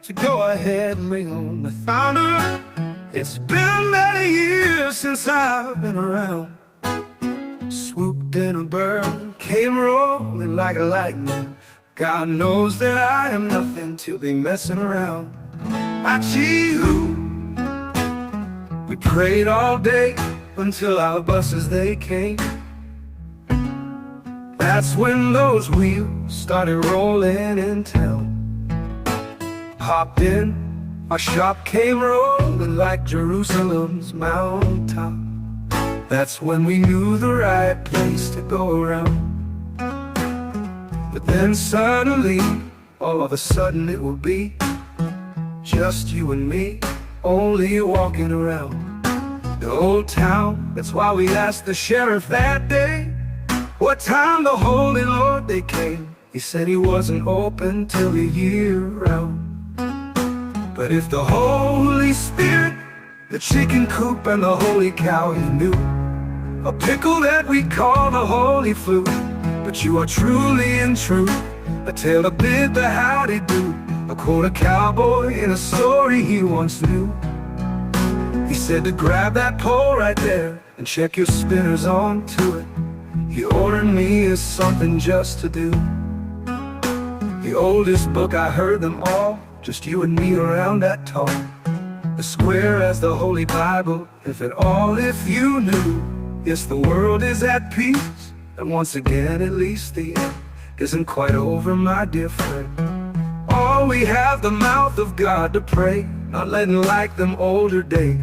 to go ahead and ring on the thunder. It's been many years since I've been around. Swooped in a bird, came rolling like a lightning. God knows that I am nothing to be messing around. Achoo! We prayed all day until our buses they came. That's when those wheels started rolling in town. Hopped in, our shop came rolling like Jerusalem's mountaintop. That's when we knew the right place to go around. But then suddenly, all of a sudden it will be just you and me, only walking around the old town. That's why we asked the sheriff that day what time the Holy Lord they came. He said he wasn't open till the year round. But if the Holy Spirit, the chicken coop and the holy cow you knew, a pickle that we call the holy flute, but you are truly and true, a tale to bid the howdy do, a quarter cowboy in a story he once knew. He said to grab that pole right there and check your spinners onto it. He ordered me as something just to do. The oldest book, I heard them all, just you and me around that tall. As square as the Holy Bible, if at all, if you knew. Yes, the world is at peace, and once again at least the end isn't quite over, my dear friend. Oh, we have the mouth of God to pray, not letting like them older days.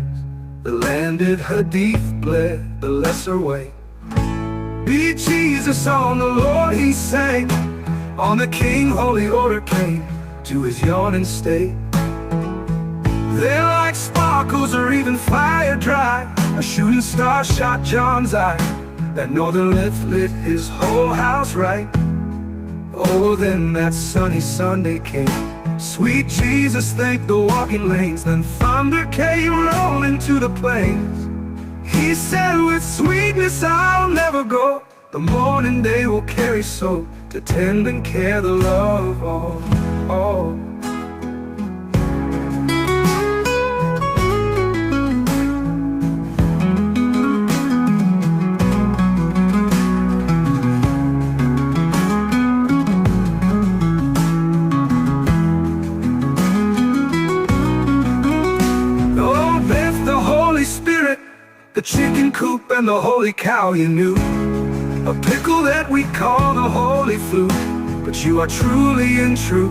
The landed Hadith bled the lesser way. Be Jesus on the Lord he sang, on the King holy order came to his yawning state. They're like sparkles or even fire dry. A shooting star shot John's eye. That northern lift lit his whole house right. Oh, then that sunny Sunday came. Sweet Jesus thanked the walking lanes. Then thunder came rolling to the plains. He said with sweetness I'll never go. The morning day will carry so to tend and care the love of all. The chicken coop and the holy cow you knew, a pickle that we call the holy flute, but you are truly and true,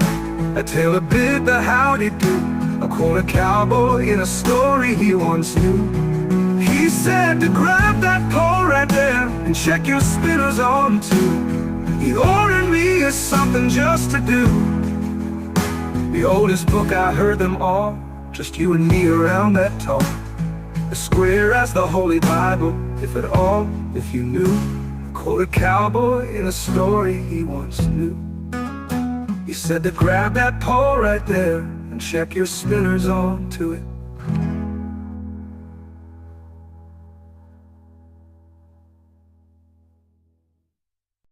a tale to bid the howdy do, a quarter cowboy in a story he once knew. He said to grab that pole right there and check your spinners on too. He ordered me as something just to do. The oldest book, I heard them all, just you and me around that tall. As square as the Holy Bible, if at all, if you knew. Quote a cowboy in a story he once knew. He said to grab that pole right there and check your spinners onto it.